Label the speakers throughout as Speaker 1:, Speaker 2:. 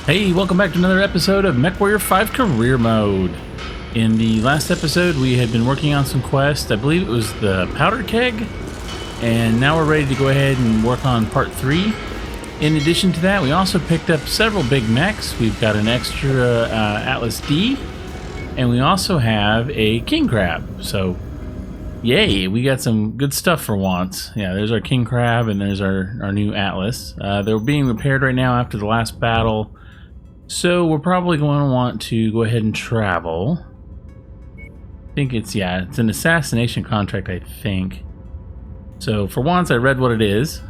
Speaker 1: Hey, welcome back to another episode of Mechwarrior 5 Career Mode. In the last episode, we had been working on some quests. I believe it was the Powder Keg. And now we're ready to go ahead and work on Part 3. In addition to that, we also picked up several big mechs. We've got an extra Atlas D. And we also have a King Crab. So, yay, we got some good stuff for once. Yeah, there's our King Crab and there's our new Atlas. They're being repaired right now after the last battle. So we're probably going to want to go ahead and travel. I think it's an assassination contract, I think. So for once, I read what it is.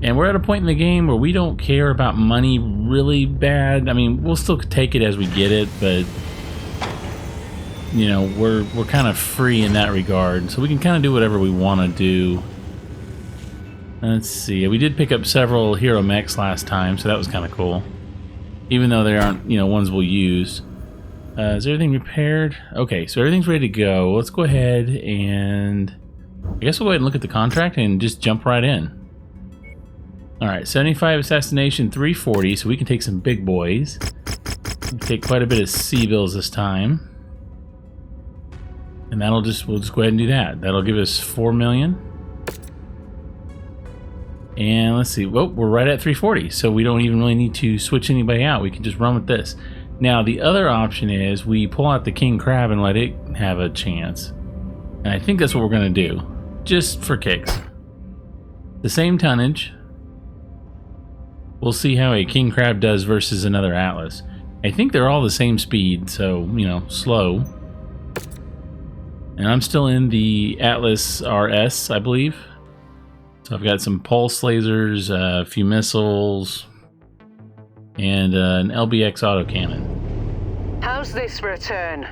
Speaker 1: And we're at a point in the game where we don't care about money really bad. I mean, we'll still take it as we get it, but you know, we're kind of free in that regard. So we can kind of do whatever we want to do. Let's see. We did pick up several hero mechs last time, so that was kind of cool. Even though they aren't, you know, ones we'll use. Is everything repaired? Okay, so everything's ready to go. Let's go ahead and I guess we'll go ahead and look at the contract and just jump right in. Alright, 75 assassination, 340, so we can take some big boys. We'll take quite a bit of C-bills this time. And we'll just go ahead and do that. That'll give us 4 million. And let's see, well, we're right at 340, so we don't even really need to switch anybody out. We can just run with this. Now, the other option is we pull out the King Crab and let it have a chance. And I think that's what we're going to do, just for kicks. The same tonnage. We'll see how a King Crab does versus another Atlas. I think they're all the same speed, so, you know, slow. And I'm still in the Atlas RS, I believe. So I've got some pulse lasers, a few missiles, and an LBX autocannon.
Speaker 2: How's this for a turn?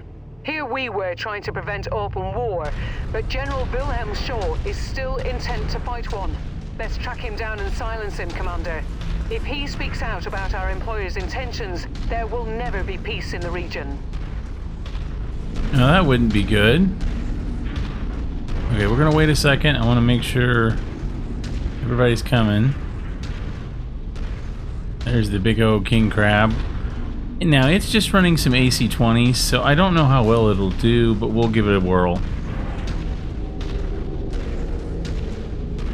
Speaker 2: Here we were trying to prevent open war, but General Wilhelm Shaw is still intent to fight one. Let's track him down and silence him, Commander. If he speaks out about our employer's intentions, there will never be peace in the region.
Speaker 1: No, that wouldn't be good. Okay, we're gonna wait a second. I want to make sure everybody's coming. There's the big old King Crab. And now it's just running some AC-20s, so I don't know how well it'll do, but we'll give it a whirl.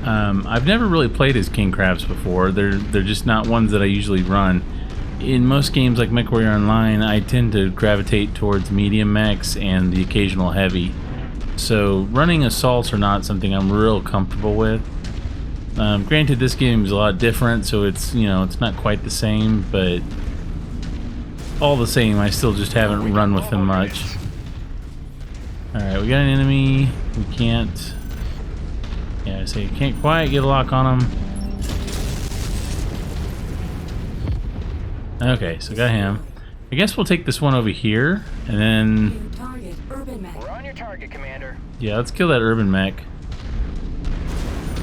Speaker 1: I've never really played as King Crabs before. They're just not ones that I usually run. In most games like Mechwarrior Online, I tend to gravitate towards medium mechs and the occasional heavy. So running assaults are not something I'm real comfortable with. Granted, this game is a lot different, so it's, you know, it's not quite the same, but all the same, I still just haven't run with them much. Alright, we got an enemy. We can't... Yeah, so you can't quite get a lock on them. Okay, so got him. I guess we'll take this one over here, and then...
Speaker 3: We're on your target, Commander.
Speaker 1: Yeah, let's kill that urban mech.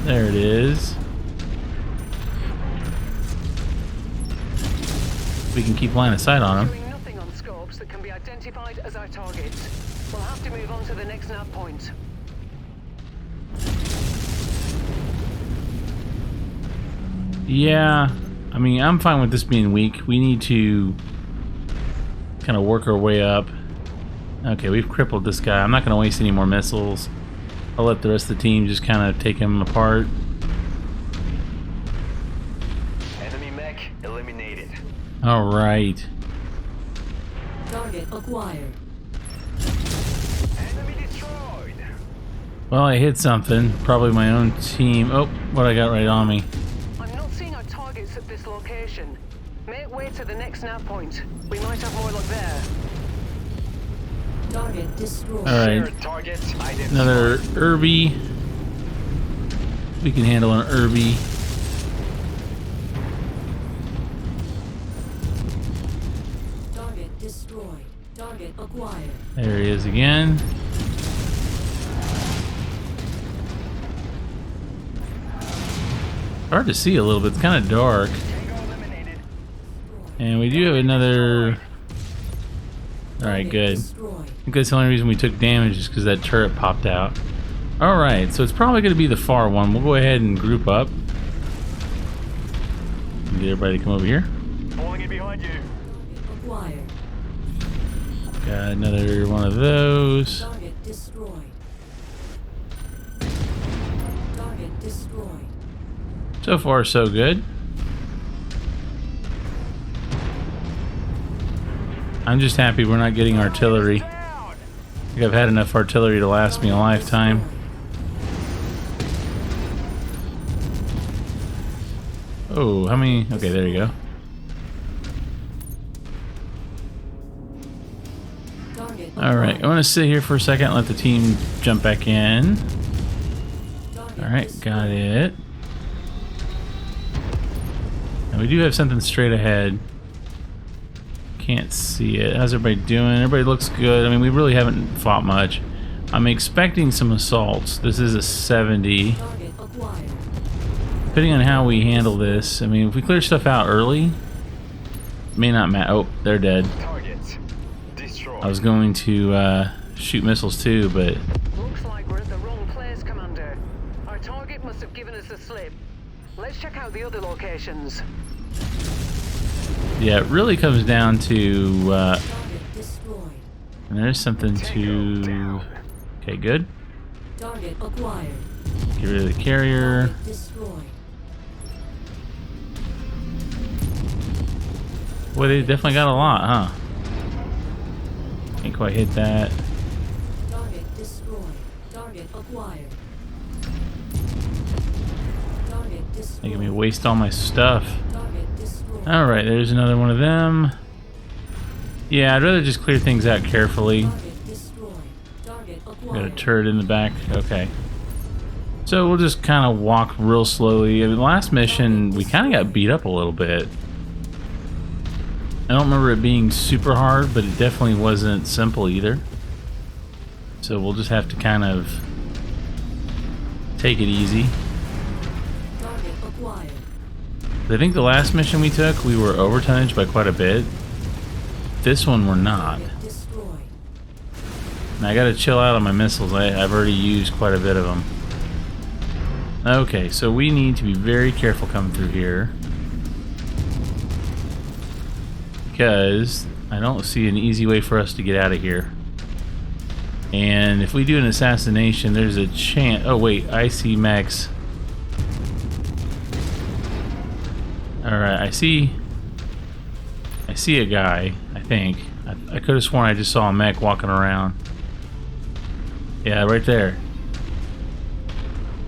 Speaker 1: There it is. We can keep line of sight on him.
Speaker 2: Doing nothing on scopes that can be identified as our targets. We'll have to move on to the next nav point.
Speaker 1: Yeah, I mean, I'm fine with this being weak. We need to kind of work our way up. Okay, we've crippled this guy. I'm not going to waste any more missiles. I'll let the rest of the team just kind of take him apart.
Speaker 3: Enemy mech eliminated.
Speaker 1: All right.
Speaker 4: Target acquired.
Speaker 3: Enemy destroyed.
Speaker 1: Well, I hit something. Probably my own team. Oh, what I got right on me.
Speaker 2: I'm not seeing our targets at this location. Make way to the next nav point. We might have more luck there.
Speaker 4: Target destroyed.
Speaker 1: All right.
Speaker 3: Shared target identified.
Speaker 1: Another Irby. We can handle an Irby.
Speaker 4: Target destroyed. Target acquired.
Speaker 1: There he is again. Hard to see a little bit. It's kind of dark.
Speaker 3: Tango eliminated.
Speaker 1: And we do have another... Alright, good. I think that's the only reason we took damage is because that turret popped out. Alright, so it's probably going to be the far one. We'll go ahead and group up. and get everybody to come over here.
Speaker 3: Falling in behind you.
Speaker 4: Acquired.
Speaker 1: Got another one of those.
Speaker 4: Target destroyed. Target destroyed.
Speaker 1: So far, so good. I'm just happy we're not getting artillery.
Speaker 3: Down.
Speaker 1: I think I've had enough artillery to last me a lifetime. Oh, how many? Okay, there you go.
Speaker 4: Target
Speaker 1: Alright, I want to sit here for a second and let the team jump back in. Alright, got it. Now we do have something straight ahead. Can't see it. How's everybody doing? Everybody looks good. I mean, we really haven't fought much. I'm expecting some assaults. This is a 70.
Speaker 4: Target acquired.
Speaker 1: Depending on how we handle this, I mean, if we clear stuff out early, it may not matter. Oh, they're dead.
Speaker 3: Targets destroyed.
Speaker 1: I was going to shoot missiles too, but
Speaker 2: Looks like we're at the wrong place, Commander. Our target must have given us a slip. Let's check out the other locations.
Speaker 1: yeah, it really comes down to,
Speaker 4: Target destroyed.
Speaker 1: and there's something
Speaker 3: Tango
Speaker 1: to,
Speaker 3: down.
Speaker 1: okay, good.
Speaker 4: Target acquired.
Speaker 1: Get rid of the carrier.
Speaker 4: Target destroyed.
Speaker 1: Boy, they definitely got a lot, huh? Can't quite hit that.
Speaker 4: Target destroyed. Target acquired. Target destroyed.
Speaker 1: Making me waste all my stuff.
Speaker 4: Target destroyed.
Speaker 1: Alright, there's another one of them. Yeah, I'd rather just clear things out carefully.
Speaker 4: Target destroyed. Target
Speaker 1: Got a
Speaker 4: acquired.
Speaker 1: turret in the back. Okay. So we'll just kind of walk real slowly. I mean, the last mission, we kind of got beat up a little bit. I don't remember it being super hard, but it definitely wasn't simple either. So we'll just have to kind of take it easy.
Speaker 4: Target acquired.
Speaker 1: I think the last mission we took, we were overtonnaged by quite a bit. This one we're not.
Speaker 4: Target destroyed.
Speaker 1: And I gotta chill out on my missiles. I've already used quite a bit of them. Okay, so we need to be very careful coming through here. Because I don't see an easy way for us to get out of here. And if we do an assassination, there's a chance... Oh wait, I see mechs. Alright, I see a guy, I think. I could have sworn I just saw a mech walking around. Yeah, right there.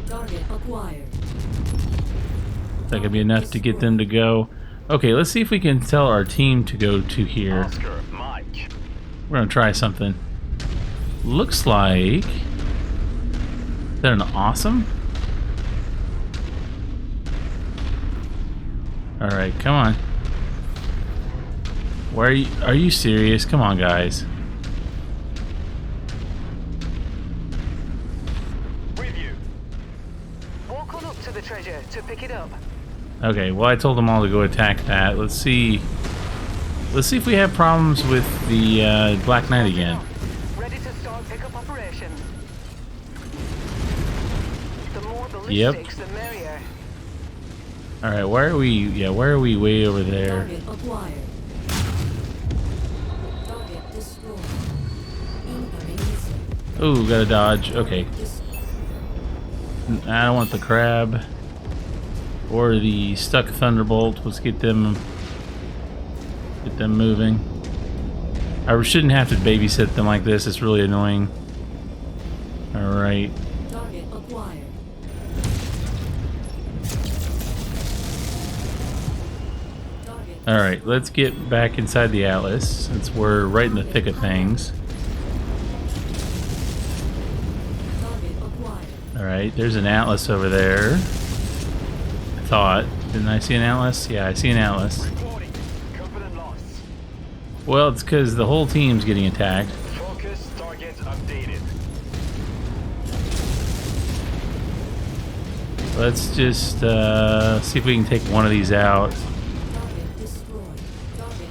Speaker 4: Target acquired.
Speaker 1: That could be enough to get them to go. Okay, let's see if we can tell our team to go to here.
Speaker 3: Oscar, Mike.
Speaker 1: We're gonna try something. Looks like... Is that an awesome? Alright, come on. Where are you serious? Come on, guys.
Speaker 3: With you.
Speaker 2: Walk on up to the treasure to pick it up.
Speaker 1: Okay, well I told them all to go attack that. Let's see if we have problems with the Black Knight again.
Speaker 2: Ready to start pickup operation. The more
Speaker 1: Yep.
Speaker 2: ballistics, the merrier.
Speaker 1: Alright, why are we... Yeah, why are we way over there?
Speaker 4: Target acquired. Target destroyed. Incoming missile.
Speaker 1: Ooh, gotta dodge. Okay.
Speaker 4: Dis-
Speaker 1: I don't want the crab. Or the stuck thunderbolt. Let's get them moving. I shouldn't have to babysit them like this. It's really annoying. Alright.
Speaker 4: Target acquired. Target
Speaker 1: Alright, let's get back inside the Atlas since we're right in the thick of things.
Speaker 4: target acquired.
Speaker 1: Alright, there's an Atlas over there. I thought. Didn't I see an Atlas? Yeah, I see an Atlas.
Speaker 3: Reporting. Confident loss.
Speaker 1: Well, it's because the whole team's getting attacked.
Speaker 3: Focus targets updated.
Speaker 1: Let's just see if we can take one of these out.
Speaker 4: Target destroyed. Target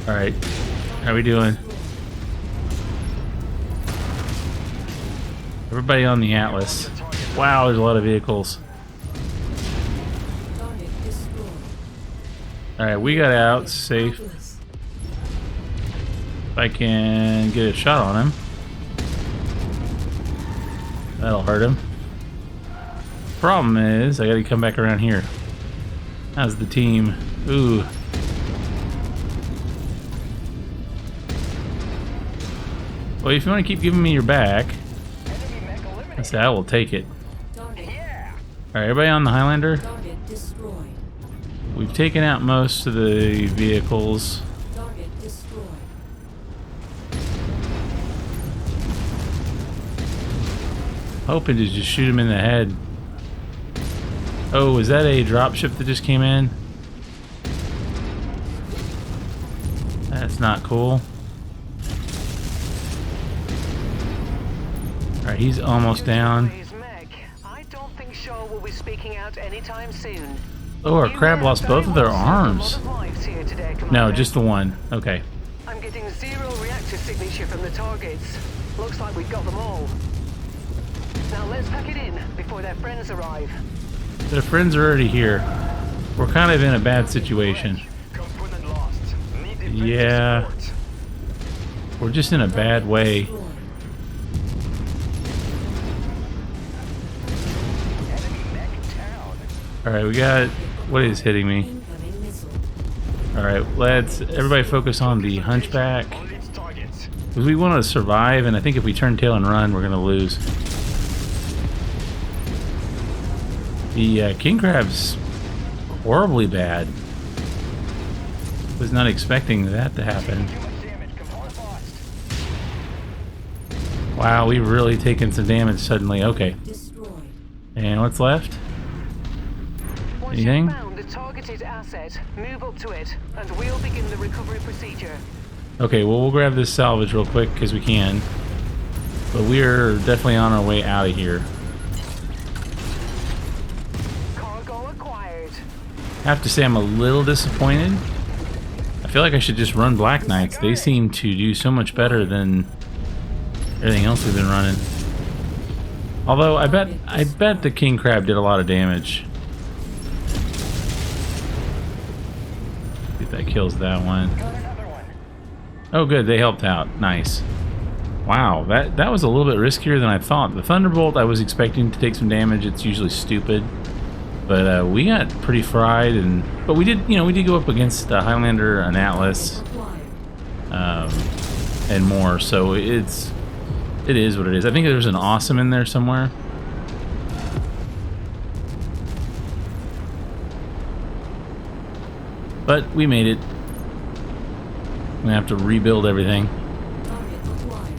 Speaker 4: acquired.
Speaker 1: Alright, how we doing? Everybody on the Atlas. Wow, there's a lot of vehicles. Alright, we got out safe.
Speaker 4: Douglas.
Speaker 1: If I can get a shot on him. That'll hurt him. Problem is, I gotta come back around here. How's the team? Ooh. Well, if you want to keep giving me your back, I say I will take it.
Speaker 4: Target.
Speaker 1: Alright, everybody on the Highlander?
Speaker 4: Target destroyed.
Speaker 1: We've taken out most of the vehicles.
Speaker 4: Target destroyed.
Speaker 1: Hoping to just shoot him in the head. Oh, is that a dropship that just came in? That's not cool. Alright, he's almost down.
Speaker 2: Please, Mech. I don't think Shaw will be speaking out anytime soon.
Speaker 1: Oh, our
Speaker 2: You
Speaker 1: crab
Speaker 2: were
Speaker 1: lost
Speaker 2: very
Speaker 1: both of their
Speaker 2: well saved a lot
Speaker 1: arms.
Speaker 2: of lives here today,
Speaker 1: No,
Speaker 2: Commander.
Speaker 1: just the one. Okay.
Speaker 2: I'm getting 0 reactor signature from the targets. Looks like we've got them all. Now let's pack it in before their friends arrive.
Speaker 1: Their friends are already here. We're kind of in a bad situation.
Speaker 3: Component lost. Need defensive
Speaker 1: Yeah.
Speaker 3: support.
Speaker 1: We're just in a bad way.
Speaker 4: Destroyed.
Speaker 3: Enemy mech down.
Speaker 1: Alright, we got... What is hitting me?
Speaker 4: Incoming missile.
Speaker 1: Alright, let's... Everybody focus on the Hunchback.
Speaker 3: On its targets.
Speaker 1: Because we want to survive, and I think if we turn tail and run, we're going to lose. The King Crab's horribly bad. Was not expecting that to happen.
Speaker 3: Too much damage. Component lost.
Speaker 1: Wow, we've really taken some damage suddenly. Okay.
Speaker 4: Destroyed.
Speaker 1: And what's left?
Speaker 2: Once
Speaker 1: Anything?
Speaker 2: you've found a targeted asset, move up to it, and we'll begin the recovery procedure.
Speaker 1: Okay, well, we'll grab this salvage real quick because we can. But we're definitely on our way out of here.
Speaker 2: Cargo acquired.
Speaker 1: Have to say I'm a little disappointed. I feel like I should just run Black Knights. They seem to do so much better than everything else we've been running. Although I bet the King Crab did a lot of damage. See if that kills that one.
Speaker 3: Got another one.
Speaker 1: Oh good, they helped out. Nice. Wow, that was a little bit riskier than I thought. The Thunderbolt I was expecting to take some damage. It's usually stupid. But we got pretty fried, but we did go up against Highlander, an Atlas,
Speaker 4: Acquired.
Speaker 1: and more. So it is what it is. I think there's an awesome in there somewhere. But we made it. I'm gonna have to rebuild everything.
Speaker 4: Target acquired.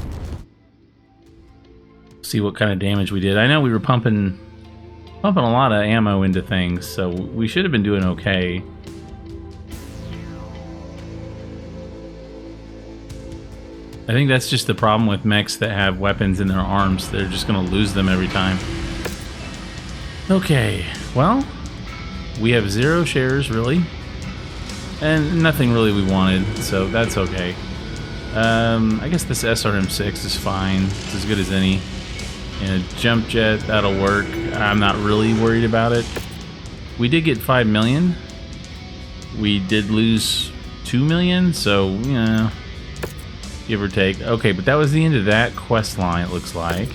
Speaker 1: See what kind of damage we did. I know we were pumping a lot of ammo into things, so we should have been doing okay. I think that's just the problem with mechs that have weapons in their arms. They're just going to lose them every time. Okay, well, we have 0 shares, really. And nothing really we wanted, so that's okay. I guess this SRM-6 is fine. It's as good as any. And a jump jet, that'll work. I'm not really worried about it. We did get 5 million. We did lose 2 million, so, you know, give or take. Okay, but that was the end of that quest line, it looks like.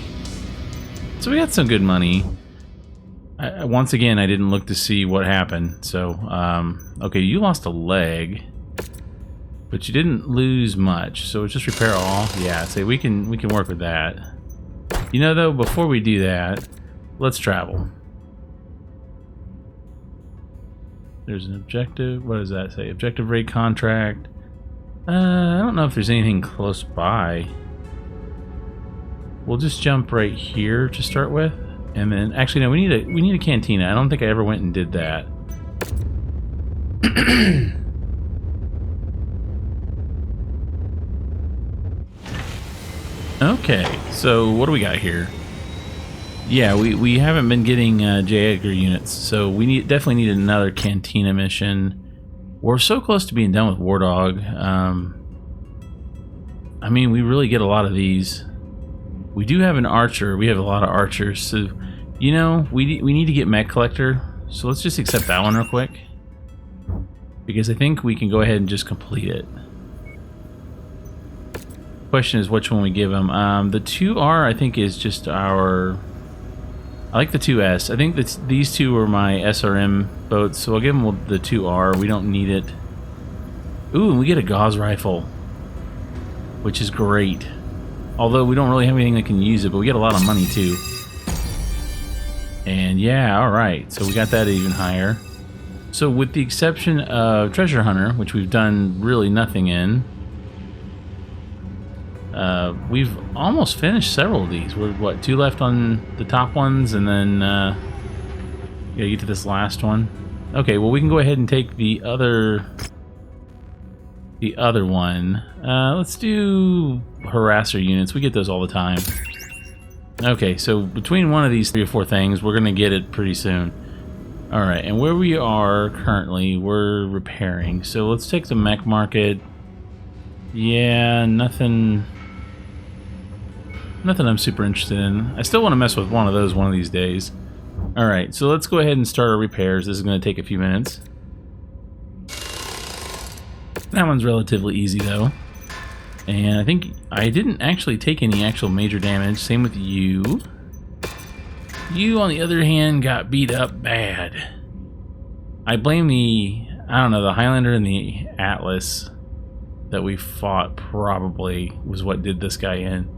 Speaker 1: So we got some good money. Once again, I didn't look to see what happened. So, okay, you lost a leg, but you didn't lose much. So just repair all. Yeah, say we can work with that. You know, though, before we do that, let's travel. There's an objective. What does that say? Objective rate contract. I don't know if there's anything close by. We'll just jump right here to start with, and then actually no, we need a cantina. I don't think I ever went and did that. Okay, so what do we got here? Yeah, we haven't been getting J. Edgar units, so we definitely need another cantina mission. We're so close to being done with War Dog. I mean, we really get a lot of these. We do have an archer. We have a lot of archers, so you know we need to get Mech Collector. So let's just accept that one real quick. because I think we can go ahead and just complete it. Question is which one we give him. The 2R I think is just our... I like the 2S. I think that these two are my SRM boats, so I'll give them the 2R. We don't need it. Ooh, and we get a gauze rifle, which is great. Although we don't really have anything that can use it, but we get a lot of money too. And yeah, alright, so we got that even higher. So with the exception of Treasure Hunter, which we've done really nothing in, we've almost finished several of these. We're, what, 2 left on the top ones, and then gotta get to this last one. Okay, well we can go ahead and take the other one. Let's do harasser units. We get those all the time. Okay, so between one of these 3 or 4 things, we're gonna get it pretty soon. Alright, and where we are currently, we're repairing. So let's take the mech market. Yeah, nothing I'm super interested in. I still want to mess with one of those one of these days. Alright, so let's go ahead and start our repairs. This is going to take a few minutes. That one's relatively easy though. And I think I didn't actually take any actual major damage. Same with you. You, on the other hand, got beat up bad. I blame the, I don't know, the Highlander and the Atlas that we fought probably was what did this guy in.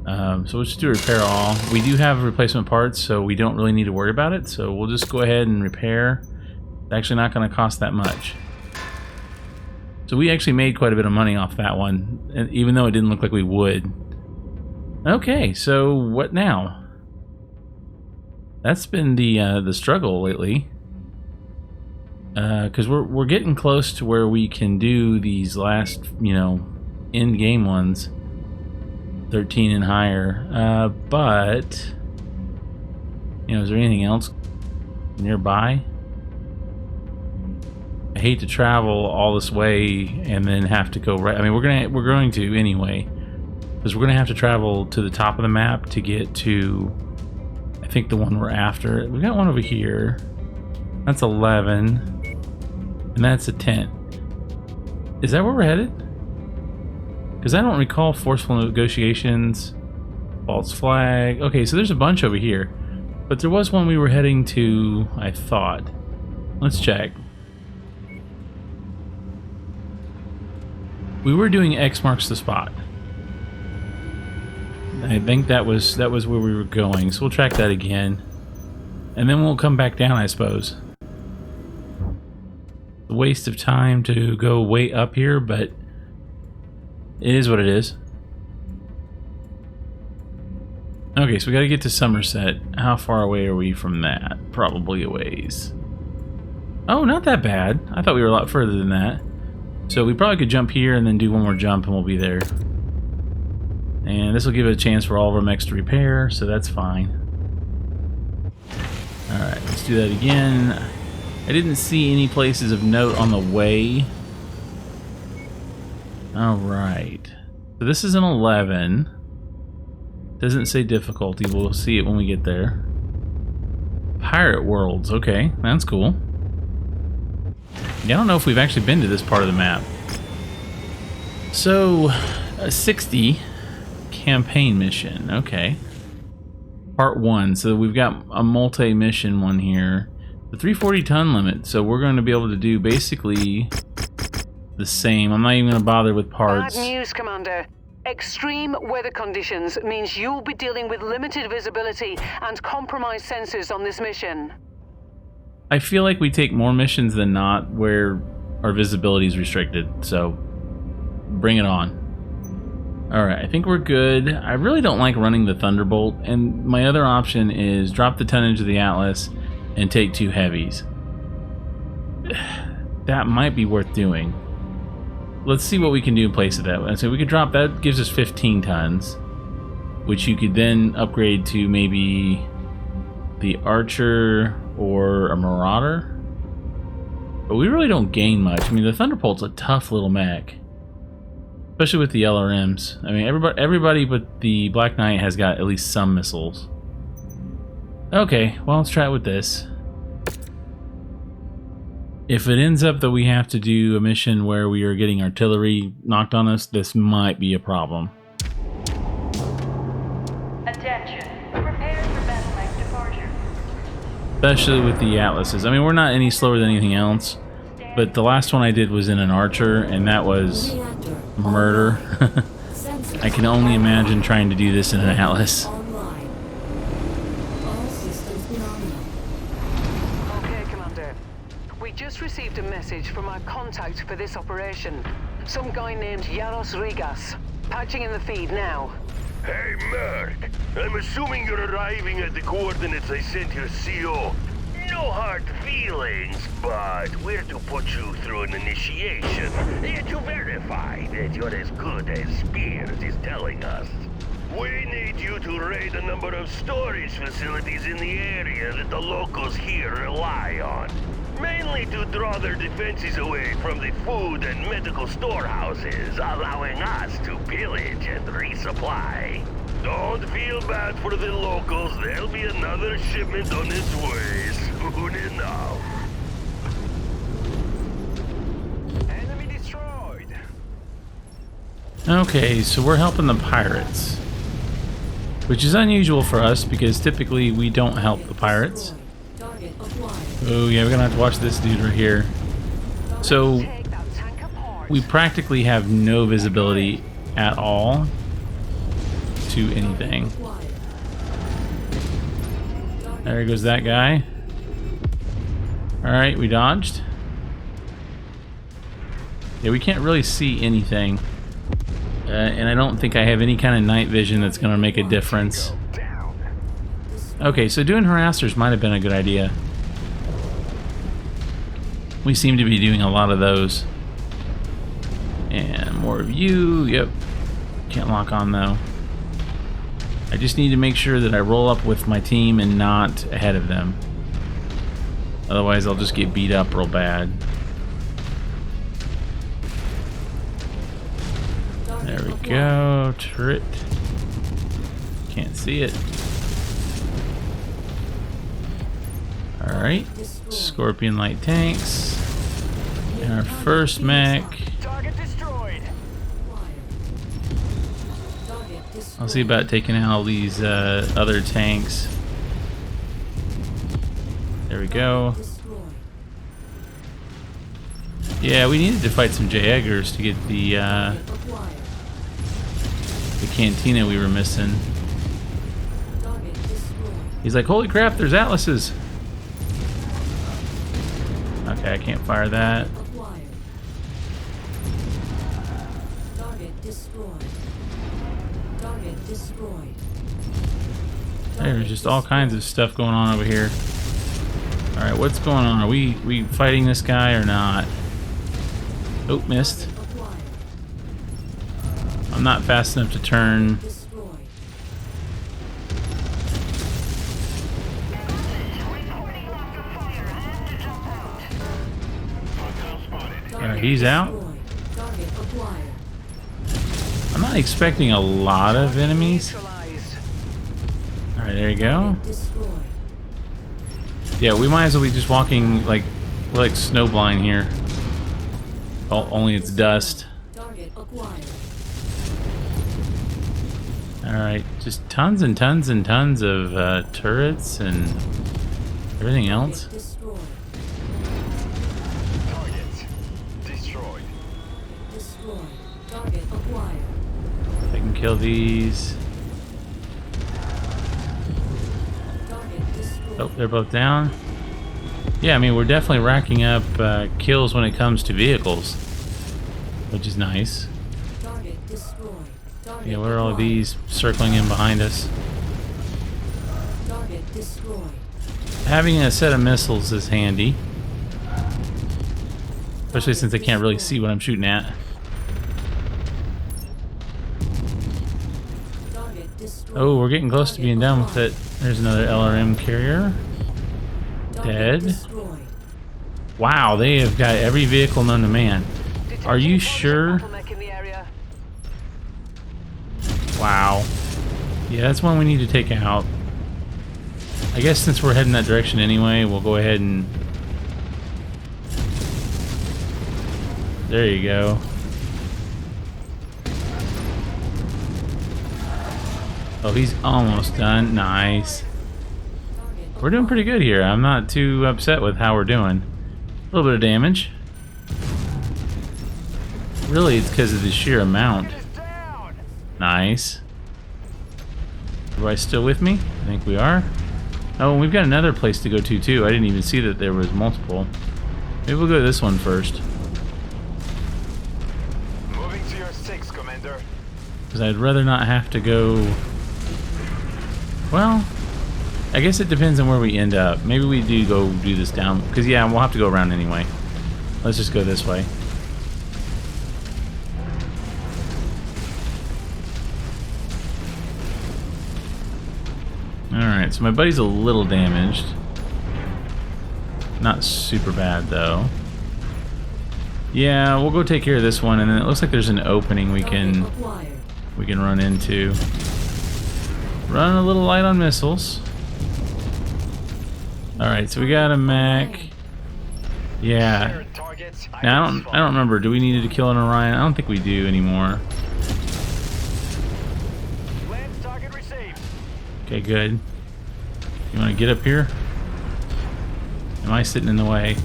Speaker 1: So we'll just do repair all. We do have replacement parts, so we don't really need to worry about it. So we'll just go ahead and repair. It's actually not going to cost that much. So we actually made quite a bit of money off that one, even though it didn't look like we would. Okay, so what now? That's been the struggle lately. Because we're getting close to where we can do these last, you know, end game ones. 13 and higher, but you know, is there anything else nearby? I hate to travel all this way and then have to go right. I mean, we're going to anyway, because we're gonna have to travel to the top of the map to get to, I think, the one we're after. We got one over here. That's 11, and that's a 10. Is that where we're headed? Because I don't recall forceful negotiations, false flag. Okay, so there's a bunch over here. But there was one we were heading to, I thought. Let's check. We were doing X marks the spot. I think that was where we were going, so we'll track that again. And then we'll come back down, I suppose. A waste of time to go way up here, but it is what it is. Okay, so we gotta get to Somerset. How far away are we from that? Probably a ways. Oh, not that bad. I thought we were a lot further than that. So we probably could jump here and then do one more jump and we'll be there. And this will give it a chance for all of our mechs to repair, so that's fine. Alright, let's do that again. I didn't see any places of note on the way. Alright. So this is an 11. Doesn't say difficulty. We'll see it when we get there. Pirate Worlds. Okay, that's cool. Yeah, I don't know if we've actually been to this part of the map. So, a 60 campaign mission. Okay. Part 1. So we've got a multi-mission one here. The 340 ton limit. So we're going to be able to do basically the same. I'm not even going to bother with parts.
Speaker 2: Bad news, Commander. Extreme weather conditions means you'll be dealing with limited visibility and compromised sensors on this mission.
Speaker 1: I feel like we take more missions than not where our visibility is restricted, so bring it on. Alright, I think we're good. I really don't like running the Thunderbolt, and my other option is drop the tonnage of the Atlas and take 2 heavies. That might be worth doing. Let's see what we can do in place of that. So we could drop that, gives us 15 tons, which you could then upgrade to maybe the Archer or a Marauder. But we really don't gain much. I mean, the Thunderbolt's a tough little mech, especially with the LRMs. I mean, everybody but the Black Knight has got at least some missiles. Okay, well, let's try it with this. If it ends up that we have to do a mission where we are getting artillery knocked on us, this might be a problem.
Speaker 5: Attention. Prepare for BattleMech departure.
Speaker 1: Especially with the Atlases. I mean, we're not any slower than anything else, but the last one I did was in an Archer, and that was
Speaker 4: Reactor
Speaker 1: murder.
Speaker 4: Sensors
Speaker 1: I can only imagine trying to do this in an Atlas.
Speaker 4: online. All systems nominal.
Speaker 2: Okay, Commander. We just received a message from our contact for this operation. Some guy named Yaros Rigas. Patching in the feed now.
Speaker 6: Hey, Merc. I'm assuming you're arriving at the coordinates I sent your CO. No hard feelings, but we're to put you through an initiation to verify that you're as good as Spears is telling us. We need you to raid a number of storage facilities in the area that the locals here rely on. Mainly to draw their defenses away from the food and medical storehouses, allowing us to pillage and resupply. Don't feel bad for the locals. There'll be another shipment on its way soon enough.
Speaker 3: Enemy destroyed.
Speaker 1: Okay, so we're helping the pirates, which is unusual for us because typically we don't help the pirates.
Speaker 4: Target acquired.
Speaker 1: Oh yeah, we're gonna have to watch this dude right here. So
Speaker 2: Take that tank apart.
Speaker 1: we practically have no visibility at all to anything.
Speaker 4: Acquired.
Speaker 1: There goes that guy. Alright, we dodged. Yeah, we can't really see anything. And I don't think I have any kind of night vision that's going to make a difference.
Speaker 3: Down.
Speaker 1: Okay, so doing harassers might have been a good idea. We seem to be doing a lot of those. And more of you. Yep. Can't lock on though. I just need to make sure that I roll up with my team and not ahead of them. Otherwise I'll just get beat up real bad. There we go. Turret. Can't see it. Alright. Scorpion light tanks. And our first mech.
Speaker 3: Target destroyed.
Speaker 4: Target destroyed.
Speaker 1: I'll see about taking out all these other tanks. There we go.
Speaker 4: Destroyed.
Speaker 1: Yeah, we needed to fight some J. Eggers to get the
Speaker 4: Acquired.
Speaker 1: cantina we were missing.
Speaker 4: Target destroyed.
Speaker 1: He's like, holy crap, there's Atlases. Okay, I can't fire that.
Speaker 4: Acquired. Target destroyed. Target destroyed.
Speaker 1: There's just all kinds of stuff going on over here. Alright, what's going on? Are we fighting this guy or not? Oh, missed.
Speaker 4: Acquired.
Speaker 1: I'm not fast enough to turn.
Speaker 4: Destroyed.
Speaker 1: Alright, he's out.
Speaker 4: Destroyed. Target acquired.
Speaker 1: I'm not expecting a lot of enemies.
Speaker 2: Neutralized.
Speaker 1: Alright, there you go.
Speaker 4: Destroyed.
Speaker 1: Yeah, we might as well be just walking like we're like snowblind here. Oh, only it's dust.
Speaker 4: Target acquired.
Speaker 1: Alright, just tons and tons and tons of turrets and everything else.
Speaker 4: Destroyed.
Speaker 3: Target destroyed.
Speaker 4: Destroyed. Target acquired.
Speaker 1: I can kill these.
Speaker 4: Target destroyed.
Speaker 1: Oh, they're both down. Yeah, I mean, we're definitely racking up kills when it comes to vehicles, which is nice.
Speaker 4: Target destroyed. Target
Speaker 1: Yeah, where are all of
Speaker 4: acquired.
Speaker 1: these circling in behind us?
Speaker 4: Target destroyed.
Speaker 1: Having a set of missiles is handy, especially since I can't really see what I'm shooting at.
Speaker 4: Target destroyed.
Speaker 1: Oh, we're getting close to being done with it. There's another LRM carrier.
Speaker 4: Target
Speaker 1: Dead.
Speaker 4: destroyed.
Speaker 1: Wow, they have got every vehicle known to man. Are you sure?
Speaker 2: BattleMech in the area.
Speaker 1: Wow. Yeah, that's one we need to take out. I guess since we're heading that direction anyway, we'll go ahead and There you go. Oh, he's almost done. Nice. We're doing pretty good here. I'm not too upset with how we're doing. A little bit of damage. Really, it's because of the sheer amount. Nice. Everybody still with me? I think we are. Oh, and we've got another place to go to, too. I didn't even see that there was multiple. Maybe we'll go to this one first.
Speaker 3: Moving to your 6, Commander.
Speaker 1: Because I'd rather not have to go... Well, I guess it depends on where we end up. Maybe we do go do this down. Because, yeah, we'll have to go around anyway. Let's just go this way. Alright, so my buddy's a little damaged. Not super bad, though. Yeah, we'll go take care of this one, and then it looks like there's an opening we can run into. Run a little light on missiles. Alright, so we got a mech. Yeah. Now I don't remember. Do we need to kill an Orion? I don't think we do anymore. Okay, good. You want to get up here? Am I sitting in the way?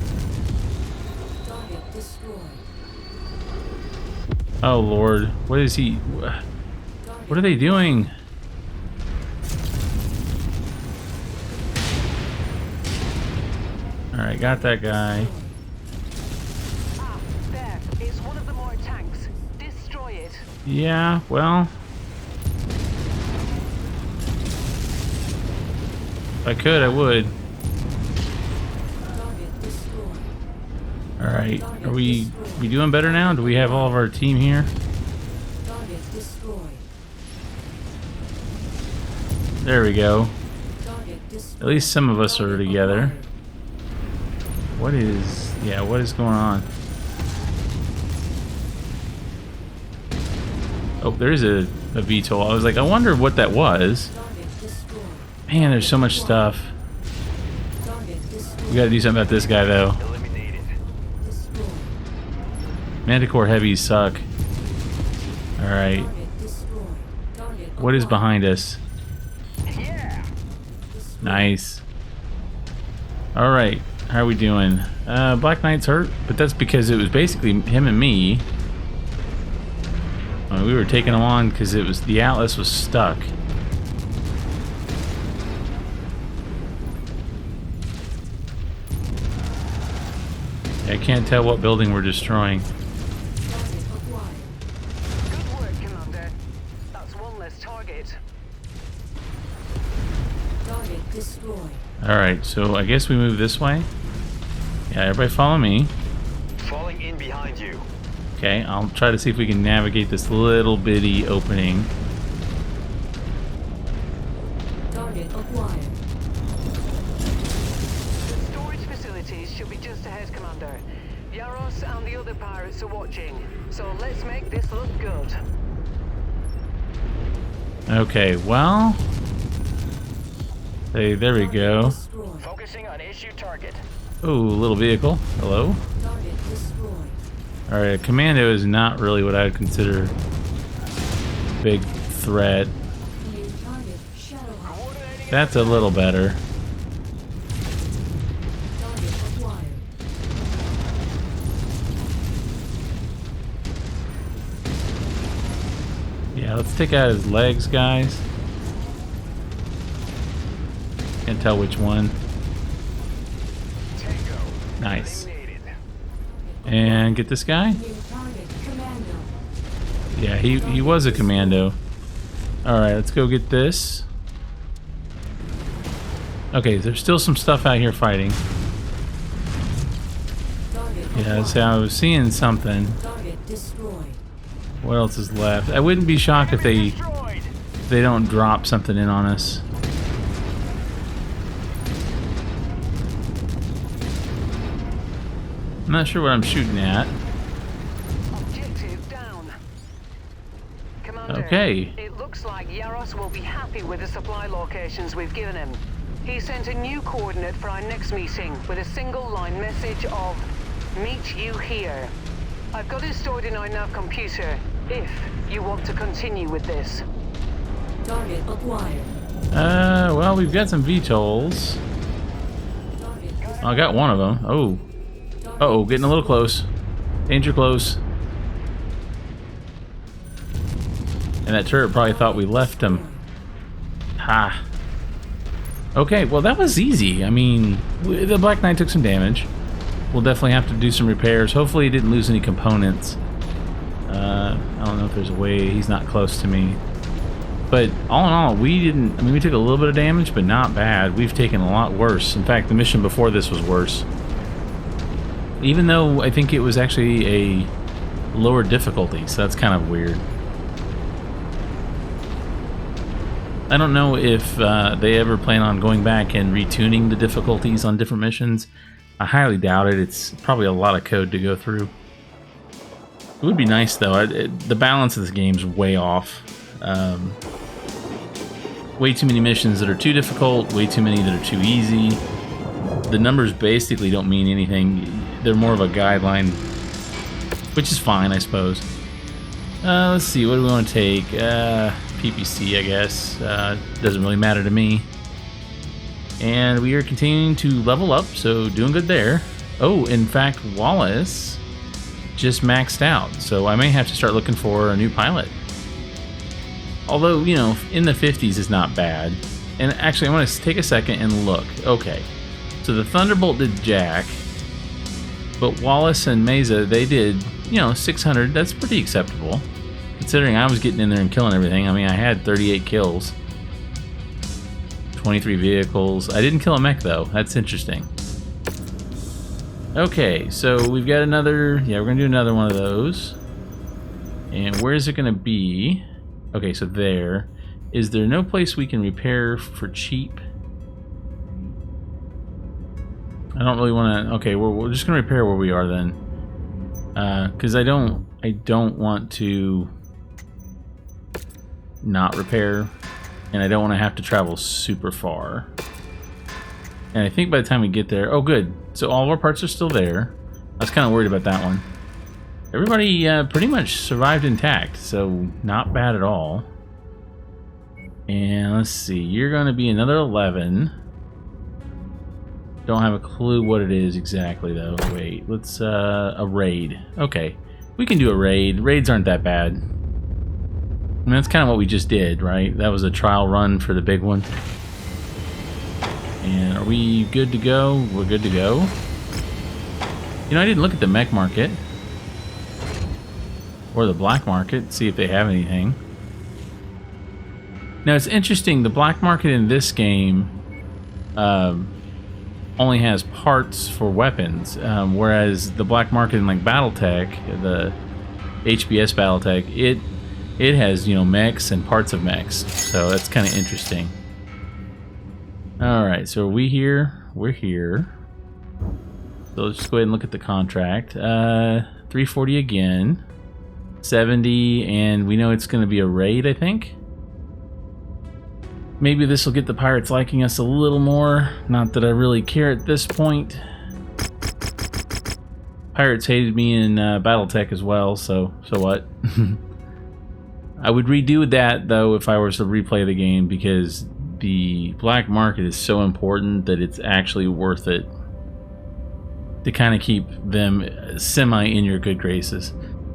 Speaker 1: Oh Lord, what is he? What are they doing? All right, got that guy.
Speaker 2: Ah, there. It's one of the more tanks. Destroy it.
Speaker 1: Yeah, well. If I could, I would. Alright, are we doing better now? Do we have all of our team here? There we go. At least some of us are together. What is going on? Oh, there's a VTOL. I was like, I wonder what that was. Man, there's so much stuff. We gotta do something about this guy, though. Manticore heavies suck. Alright. What is behind us? Nice. Alright, how are we doing? Black Knight's hurt, but that's because it was basically him and me. We were taking him on because it was the Atlas was stuck. I can't tell what building we're destroying.
Speaker 2: Good work, Commander. That's one less target.
Speaker 4: Target destroyed.
Speaker 1: Alright, so I guess we move this way. Yeah, everybody follow me.
Speaker 3: Falling in behind you.
Speaker 1: Okay, I'll try to see if we can navigate this little bitty opening.
Speaker 4: Target acquired.
Speaker 2: The storage facilities should be just ahead, Commander. Yaros and the other pirates are watching, so let's make this look good.
Speaker 1: Okay, well... Hey, there we go.
Speaker 4: Destroyed.
Speaker 3: Focusing on issue target.
Speaker 1: Ooh, little vehicle. Hello?
Speaker 4: Target destroyed.
Speaker 1: Alright, a commando is not really what I would consider a big threat.
Speaker 4: New target shadow hawk.
Speaker 1: That's a little better.
Speaker 4: Target acquired.
Speaker 1: Yeah, let's take out his legs, guys. Can't tell which one. Nice. And get this guy?
Speaker 4: New target commando.
Speaker 1: Yeah, he was a commando. Alright, let's go get this. Okay, there's still some stuff out here fighting.
Speaker 4: Target
Speaker 1: Yeah, so I was seeing something.
Speaker 4: target destroyed.
Speaker 1: What else is left? I wouldn't be shocked if they don't drop something in on us. I'm not sure what I'm shooting at.
Speaker 2: Objective down. Commander,
Speaker 1: Okay.
Speaker 2: it looks like Yaros will be happy with the supply locations we've given him. He sent a new coordinate for our next meeting with a single line message of "Meet you here." I've got it stored in our nav computer, if you want to continue with this.
Speaker 4: Target acquired.
Speaker 1: Well, we've got some VTOLs.
Speaker 4: Target.
Speaker 1: I got one of them. Oh. Uh-oh, getting a little close. Danger close. And that turret probably thought we left him. Ha. Okay, well that was easy. I mean, the Black Knight took some damage. We'll definitely have to do some repairs. Hopefully he didn't lose any components. I don't know if there's a way. He's not close to me. But all in all, we didn't... I mean, we took a little bit of damage, but not bad. We've taken a lot worse. In fact, the mission before this was worse. Even though I think it was actually a lower difficulty, so that's kind of weird. I don't know if they ever plan on going back and retuning the difficulties on different missions. I highly doubt it. It's probably a lot of code to go through. It would be nice, though. The balance of this game's way off. Way too many missions that are too difficult, way too many that are too easy. The numbers basically don't mean anything. They're more of a guideline, which is fine, I suppose. Let's see, what do we want to take? PPC, I guess. Doesn't really matter to me. And we are continuing to level up, so doing good there. Oh, in fact, Wallace just maxed out, so I may have to start looking for a new pilot. Although, you know, in the 50s is not bad. And actually, I want to take a second and look. Okay, so the Thunderbolt did Jack, but Wallace and Mesa, they did, you know, 600. That's pretty acceptable, considering I was getting in there and killing everything. I mean, I had 38 kills. 23 vehicles. I didn't kill a mech, though. That's interesting. Okay, so we've got another... Yeah, we're going to do another one of those. And where is it going to be? Okay, so there. Is there no place we can repair for cheap? I don't really want to... Okay, we're just going to repair where we are then. Because I don't want to not repair. And I don't want to have to travel super far. And I think by the time we get there... Oh, good. So all of our parts are still there. I was kind of worried about that one. Everybody pretty much survived intact, so not bad at all. And let's see. You're going to be another 11. Don't have a clue what it is exactly, though. Wait, let's... a raid. Okay. We can do a raid. Raids aren't that bad. I mean, that's kind of what we just did, right? That was a trial run for the big one. And are we good to go? We're good to go. You know, I didn't look at the mech market. Or the black market, see if they have anything. Now, it's interesting. The black market in this game only has parts for weapons. Whereas the black market in, like, BattleTech, the HBS BattleTech, it has, you know, mechs and parts of mechs, so that's kind of interesting. Alright, so are we here? We're here. So let's just go ahead and look at the contract. 340 again. 70, and we know it's going to be a raid, I think. Maybe this will get the pirates liking us a little more. Not that I really care at this point. Pirates hated me in BattleTech as well, so what? I would redo that, though, if I was to replay the game, because the black market is so important that it's actually worth it to kind of keep them semi in your good graces.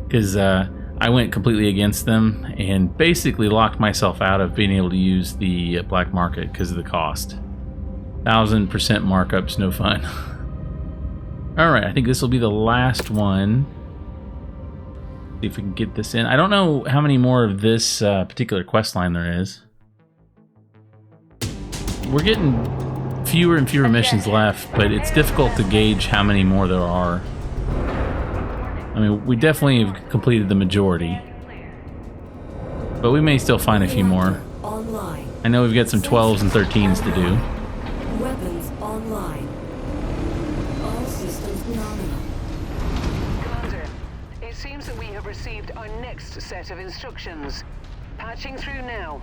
Speaker 1: Because I went completely against them and basically locked myself out of being able to use the black market because of the cost. 1000% markups, no fun. Alright, I think this will be the last one. See if we can get this in. I don't know how many more of this particular quest line there is. We're getting fewer and fewer missions left, but it's difficult to gauge how many more there are. I mean, we definitely have completed the majority, but we may still find a few more.
Speaker 4: Online.
Speaker 1: I know we've got some 12s and 13s to do.
Speaker 4: Weapons online. All systems nominal.
Speaker 2: Commander, it seems that we have received our next set of instructions. Patching through now.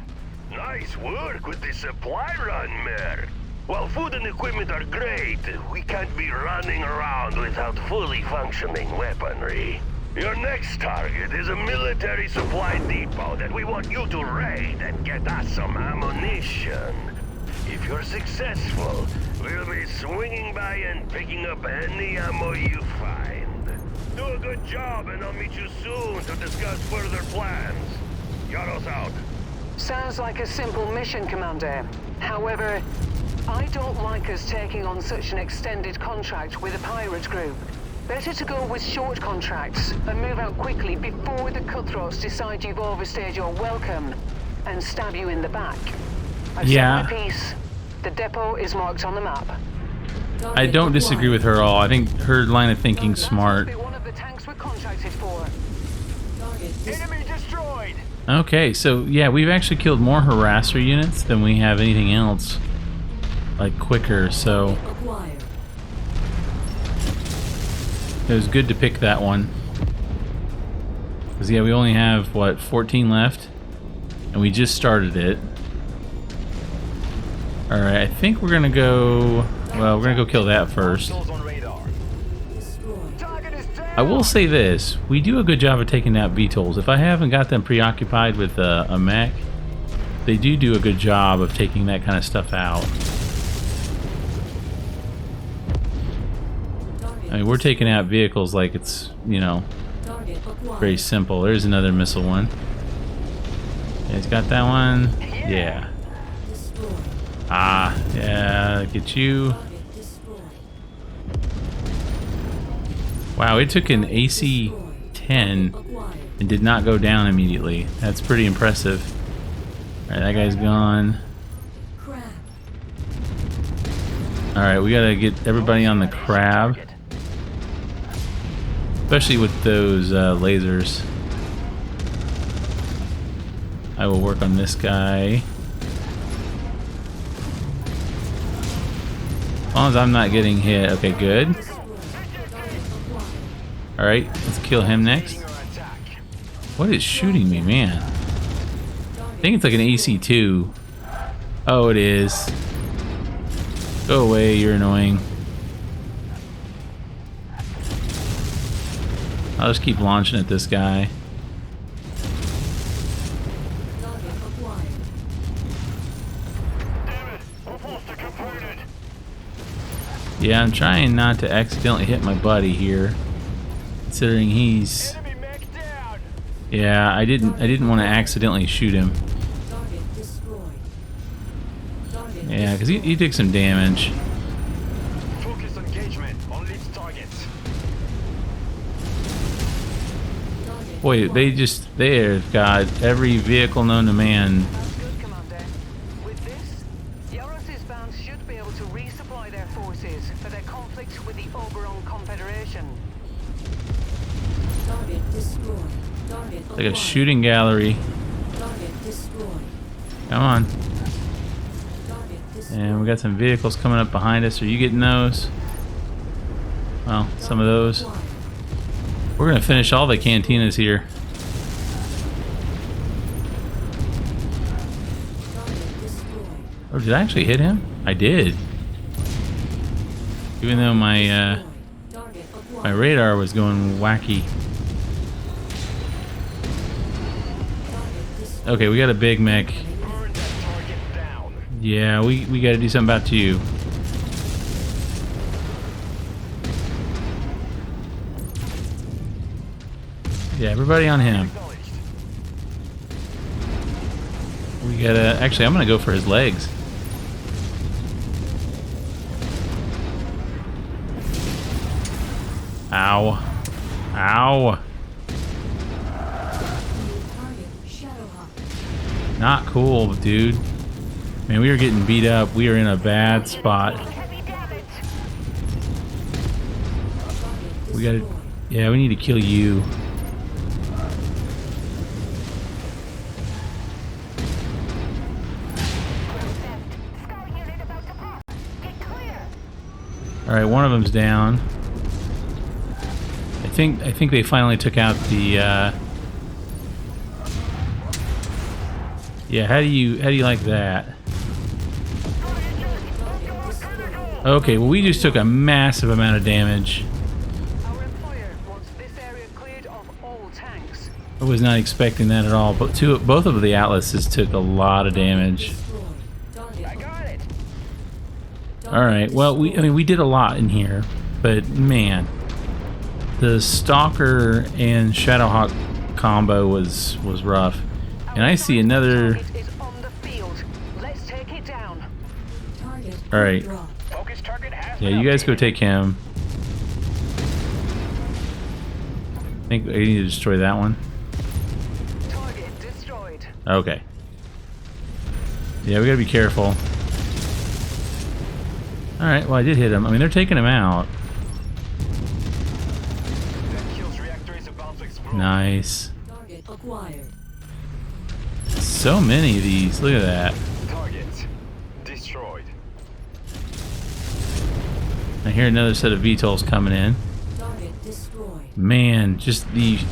Speaker 6: Nice work with the supply run, Merc. While food and equipment are great, we can't be running around without fully functioning weaponry. Your next target is a military supply depot that we want you to raid and get us some ammunition. If you're successful, we'll be swinging by and picking up any ammo you find. Do a good job and I'll meet you soon to discuss further plans. Yaros out.
Speaker 2: Sounds like a simple mission, Commander. However, I don't like us taking on such an extended contract with a pirate group. Better to go with short contracts and move out quickly before the cutthroats decide you've overstayed your welcome and stab you in the back. I've said my piece. The depot is marked on the map.
Speaker 1: I don't disagree with her at all. I think her line of thinking's smart.
Speaker 2: Be one of the tanks we're contracted for.
Speaker 3: Enemy destroyed!
Speaker 1: Okay, so yeah, we've actually killed more harasser units than we have anything else. Like quicker, so
Speaker 4: Acquired.
Speaker 1: it was good to pick that one. Because yeah, we only have, what, 14 left? And we just started it. Alright, I think we're gonna go... Well, we're gonna go kill that first.
Speaker 3: Hostiles on radar.
Speaker 4: Destroyed.
Speaker 3: Target is down!
Speaker 1: I will say this, we do a good job of taking out VTOLs. If I haven't got them preoccupied with a mech, they do a good job of taking that kind of stuff out. I mean, we're taking out vehicles like it's, you know,
Speaker 4: Target acquired.
Speaker 1: very simple. There's another missile one. Yeah, he's got that one. Yeah.
Speaker 4: Destroyed.
Speaker 1: Ah, yeah, get you.
Speaker 4: Target destroyed.
Speaker 1: Wow, it took an AC-10
Speaker 4: Acquired.
Speaker 1: and did not go down immediately. That's pretty impressive. Alright, that guy's gone.
Speaker 4: Crab.
Speaker 1: Alright, we gotta get everybody on the crab. Especially with those lasers. I will work on this guy. As long as I'm not getting hit. Okay, good. Alright, let's kill him next. What is shooting me, man? I think it's like an AC-2. Oh, it is. Go away, you're annoying. I'll just keep launching at this guy.
Speaker 4: Target acquired.
Speaker 3: Damn it! We're supposed to complete it!
Speaker 1: Yeah, I'm trying not to accidentally hit my buddy here, considering he's...
Speaker 3: Enemy mech down!
Speaker 1: Yeah, I didn't want to accidentally shoot him.
Speaker 4: Target destroyed. Target
Speaker 1: Yeah, because he took some damage.
Speaker 3: Focus engagement on lead targets.
Speaker 4: Target
Speaker 1: Boy, they've got every vehicle known to man.
Speaker 2: Sounds good, Commander. With this, Yaros's band should be able to resupply their forces for their conflict with the Oberon Confederation.
Speaker 4: Target destroyed. Target
Speaker 1: Like a shooting gallery.
Speaker 4: Target destroyed.
Speaker 1: Come on.
Speaker 4: Target destroyed.
Speaker 1: And we got some vehicles coming up behind us. Are you getting those? Well, some of those.
Speaker 4: Acquired.
Speaker 1: We're gonna finish all the cantinas here.
Speaker 4: Target destroyed.
Speaker 1: Oh, did I actually hit him? I did. Even though my
Speaker 4: Target
Speaker 1: my
Speaker 4: acquired.
Speaker 1: radar was going wacky.
Speaker 4: Target destroyed.
Speaker 1: Okay, we got a big mech.
Speaker 3: Burn that target down.
Speaker 1: Yeah, we got to do something about you. Yeah, everybody on him.
Speaker 3: Acknowledged.
Speaker 1: We gotta. Actually, I'm gonna go for his legs. Ow. Ow.
Speaker 4: Target Shadowhawk.
Speaker 1: Not cool, dude. Man, we are getting beat up. We are in a bad spot.
Speaker 5: Heavy damage.
Speaker 4: Target
Speaker 1: We gotta.
Speaker 4: destroyed.
Speaker 1: Yeah, we need to kill you.
Speaker 5: Scouting unit about to pass. Get clear.
Speaker 1: All right, one of them's down. I think they finally took out the. Yeah, how do you like that? Okay, well we just took a massive amount of damage.
Speaker 2: Our employer wants this area cleared of
Speaker 1: I was not expecting that at all, but both of the Atlases took a lot of damage.
Speaker 4: Destroyed. Target.
Speaker 3: I got it.
Speaker 1: All right, well, we did a lot in here, but man, the Stalker and Shadowhawk combo was rough. And I see another.
Speaker 2: Target is on the field. Let's take it down.
Speaker 4: Target.
Speaker 1: All right.
Speaker 4: dropped.
Speaker 3: Focus target has
Speaker 1: Yeah,
Speaker 3: been
Speaker 1: you guys go
Speaker 3: updated.
Speaker 1: take him. I think I need to destroy that one.
Speaker 2: Target destroyed.
Speaker 1: Okay. Yeah, we gotta be careful. Alright, well I did hit him. I mean, they're taking him out.
Speaker 3: That kills reactor is about to explode.
Speaker 1: Nice.
Speaker 4: Target acquired.
Speaker 1: So many of these. Look at that.
Speaker 3: Target destroyed.
Speaker 1: I hear another set of VTOLs coming in.
Speaker 4: Target destroyed.
Speaker 1: Man, just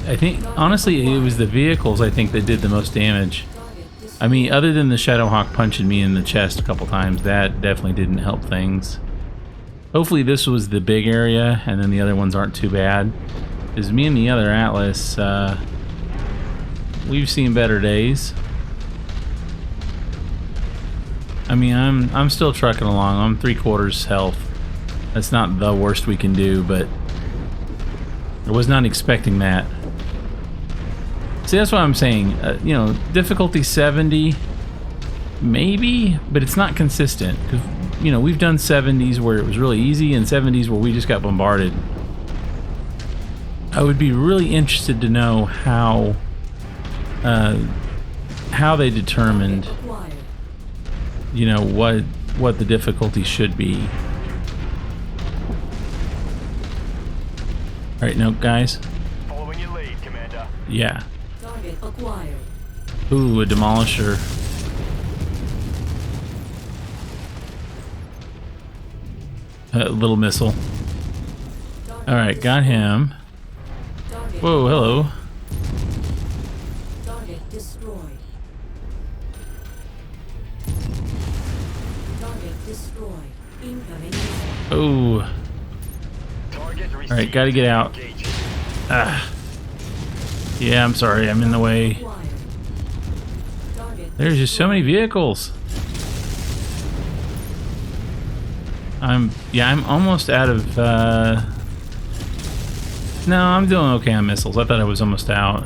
Speaker 1: I think, honestly, it was the vehicles, I think, that did the most damage.
Speaker 4: Target destroyed.
Speaker 1: I mean, other than the Shadowhawk punching me in the chest a couple times, that definitely didn't help things. Hopefully this was the big area, and then the other ones aren't too bad. Because me and the other Atlas, we've seen better days. I mean, I'm still trucking along. I'm 3/4 health. That's not the worst we can do, but I was not expecting that. See, that's what I'm saying. You know, difficulty 70, maybe, but it's not consistent. 'Cause, you know, we've done 70s where it was really easy and 70s where we just got bombarded. I would be really interested to know how they determined,
Speaker 4: Acquired.
Speaker 1: you know, what the difficulty should be. All right, no, guys.
Speaker 3: Following your lead, Commander.
Speaker 1: Yeah.
Speaker 4: Target acquired.
Speaker 1: Ooh, a demolisher. A little missile.
Speaker 4: Target
Speaker 1: All right, got him.
Speaker 4: Target.
Speaker 1: Whoa, hello.
Speaker 4: Target destroyed. Target destroyed. Incoming.
Speaker 1: Oh,
Speaker 3: Target received.
Speaker 1: all right, gotta get out.
Speaker 3: Engaging.
Speaker 1: Ah. Yeah, I'm sorry, I'm in the way.
Speaker 4: Acquired. Target
Speaker 1: There's just so many vehicles. I'm almost out of, no, I'm doing okay on missiles. I thought I was almost out.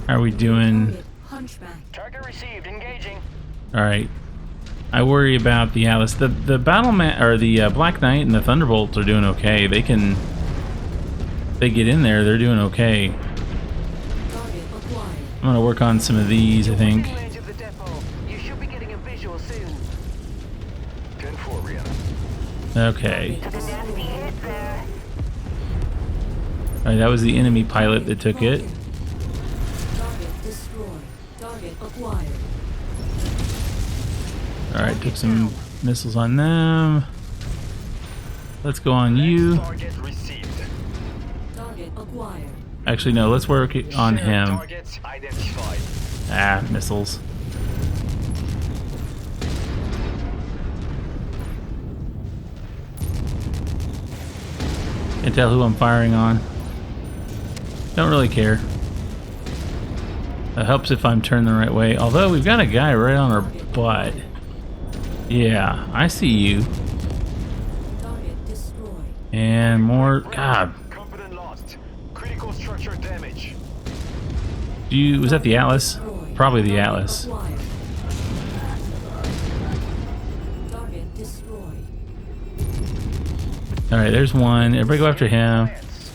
Speaker 1: How are we doing?
Speaker 4: Target hunchback.
Speaker 3: Target received. Engaging.
Speaker 1: Alright. I worry about the Atlas. The BattleMech, or the Black Knight and the Thunderbolts are doing okay. They get in there, they're doing okay.
Speaker 4: Target acquired.
Speaker 1: I'm gonna work on some of these, I think.
Speaker 2: Within range of the depot. You should be getting a visual soon.
Speaker 3: 10-4, Rihanna.
Speaker 1: Okay. Alright, that was the enemy pilot that took it.
Speaker 4: Target destroyed. Target acquired.
Speaker 1: Alright, took some missiles on them. Let's go on you.
Speaker 3: Target received.
Speaker 4: Target acquired.
Speaker 1: Actually, no, let's work on
Speaker 3: Shared
Speaker 1: him.
Speaker 3: Targets identified.
Speaker 1: Ah, missiles. Can't tell who I'm firing on. Don't really care. It helps if I'm turned the right way. Although we've got a guy right on our butt. Yeah, I see you.
Speaker 4: Target destroyed.
Speaker 1: And more. God,
Speaker 3: Component lost. Critical structure damage.
Speaker 1: was that the Atlas? Probably the Atlas.
Speaker 4: Acquired. Target destroyed.
Speaker 1: All right, there's one. Everybody go after him.
Speaker 3: Lance.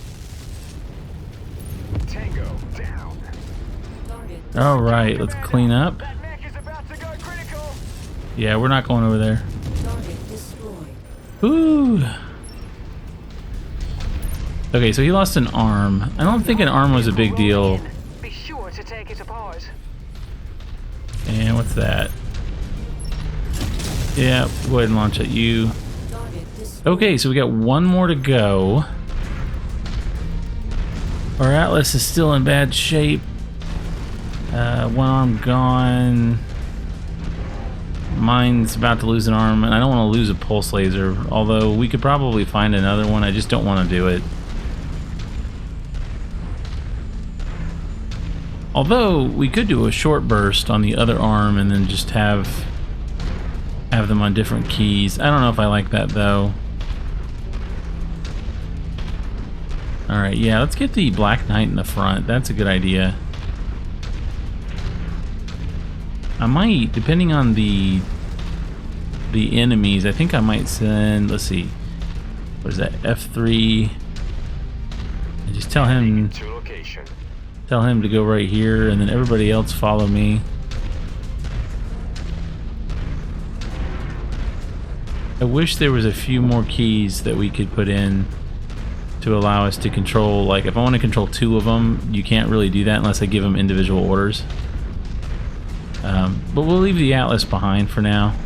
Speaker 3: Tango down.
Speaker 4: Target
Speaker 1: All right, let's clean up.
Speaker 3: That mech is about to go critical.
Speaker 1: Yeah, we're not going over there.
Speaker 4: target destroyed.
Speaker 1: Ooh. Okay, so he lost an arm. I don't think an arm was a big deal.
Speaker 2: Be sure to take it apart.
Speaker 1: And what's that? Yeah, go ahead and launch at you.
Speaker 4: Target destroyed.
Speaker 1: Okay, so we got one more to go. Our Atlas is still in bad shape. One arm gone. Mine's about to lose an arm, and I don't want to lose a pulse laser, although we could probably find another one. I just don't want to do it. Although we could do a short burst on the other arm and then just have them on different keys. I don't know if I like that though. Alright, yeah, let's get the Black Knight in the front. That's a good idea. I might, depending on the enemies, I think I might send, let's see, what is that, F3, and just tell him to go right here, and then everybody else follow me. I wish there was a few more keys that we could put in to allow us to control, like if I want to control 2 of them, you can't really do that unless I give them individual orders. But we'll leave the Atlas behind for now.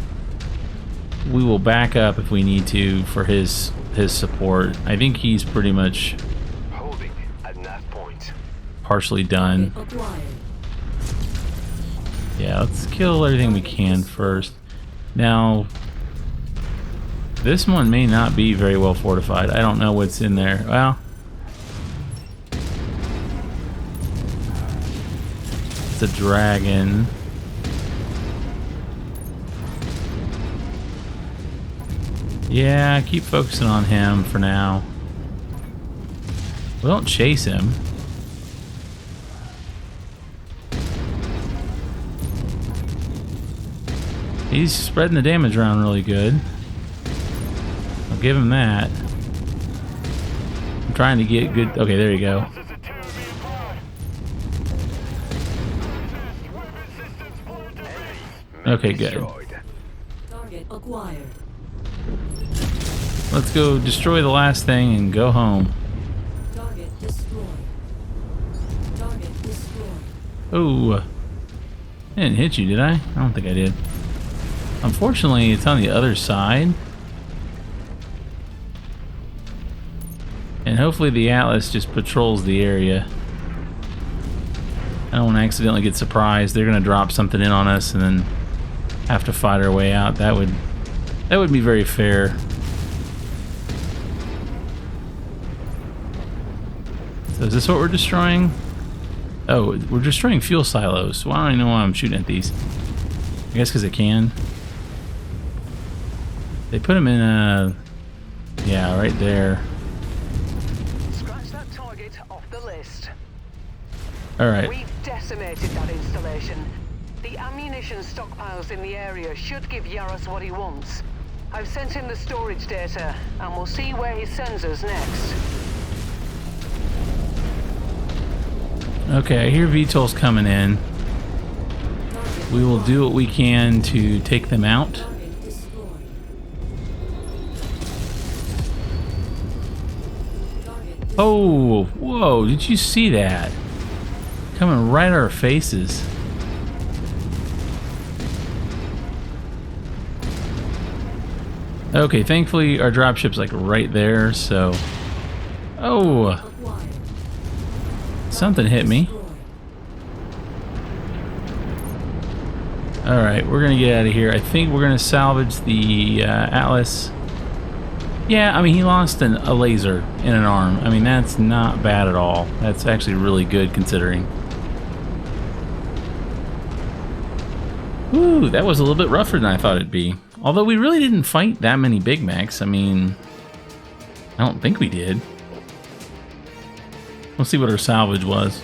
Speaker 1: We will back up if we need to for his support. I think he's pretty much
Speaker 3: Holding at nav point.
Speaker 1: partially done. Yeah, let's kill everything we can first. Now, this one may not be very well fortified. I don't know what's in there. Well, it's a dragon. Yeah, keep focusing on him for now. We don't chase him. He's spreading the damage around really good. I'll give him that. I'm trying to get good. Okay, there you go. Okay, good.
Speaker 4: Target acquired.
Speaker 1: Let's go destroy the last thing and go home.
Speaker 4: Target destroyed. Target destroyed.
Speaker 1: Oh, I didn't hit you, did I? I don't think I did. Unfortunately, it's on the other side. And hopefully the Atlas just patrols the area. I don't want to accidentally get surprised. They're going to drop something in on us and then have to fight our way out. That would be very fair. So is this what we're destroying? Oh, we're destroying fuel silos. Well, I don't even know why I'm shooting at these. I guess because I can. They put them in a... Yeah, right there.
Speaker 2: Scratch that target off the list.
Speaker 1: Alright.
Speaker 2: We've decimated that installation. The ammunition stockpiles in the area should give Yaros what he wants. I've sent him the storage data, and we'll see where he sends us next.
Speaker 1: Okay, I hear VTOL's coming in. We will do what we can to take them out.
Speaker 4: Target destroyed. Target destroyed.
Speaker 1: Oh, whoa, did you see that? Coming right at our faces. Okay, thankfully our dropship's like right there, so... Oh,
Speaker 4: Acquired.
Speaker 1: something hit me.
Speaker 4: Destroyed.
Speaker 1: Alright, we're gonna get out of here. I think we're gonna salvage the Atlas. Yeah, I mean, he lost a laser in an arm. I mean, that's not bad at all. That's actually really good considering. Ooh, that was a little bit rougher than I thought it'd be. Although we really didn't fight that many Big Macs. I mean, I don't think we did. Let's see what our salvage was.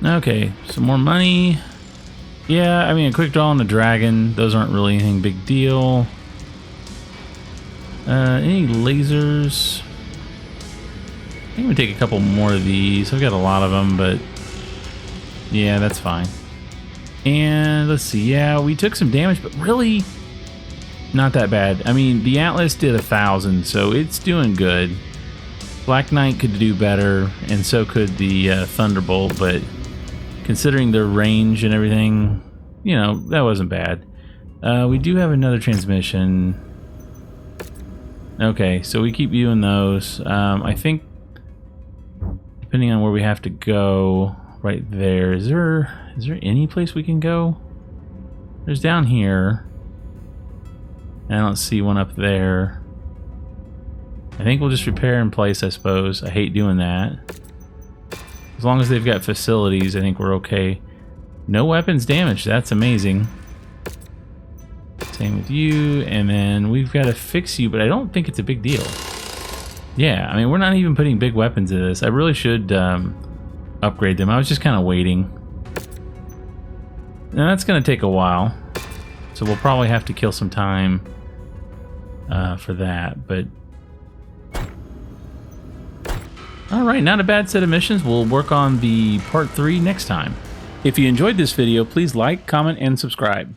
Speaker 1: Okay, some more money. Yeah, I mean, a quick draw on the dragon. Those aren't really anything big deal. Any lasers? I think we take a couple more of these. I've got a lot of them, but yeah, that's fine. And let's see. Yeah, we took some damage, but really not that bad. I mean, the Atlas did 1,000, so it's doing good. Black Knight could do better, and so could the Thunderbolt, but considering their range and everything, you know, that wasn't bad. We do have another transmission. Okay, so we keep viewing those. I think, depending on where we have to go, right there. Is there any place we can go? There's down here. I don't see one up there. I think we'll just repair in place, I suppose. I hate doing that. As long as they've got facilities, I think we're okay. No weapons damaged. That's amazing. Same with you. And then we've got to fix you, but I don't think it's a big deal. Yeah, I mean, we're not even putting big weapons into this. I really should upgrade them. I was just kind of waiting. Now, that's going to take a while. So we'll probably have to kill some time for that, but... Alright, not a bad set of missions. We'll work on the part 3 next time. If you enjoyed this video, please like, comment, and subscribe.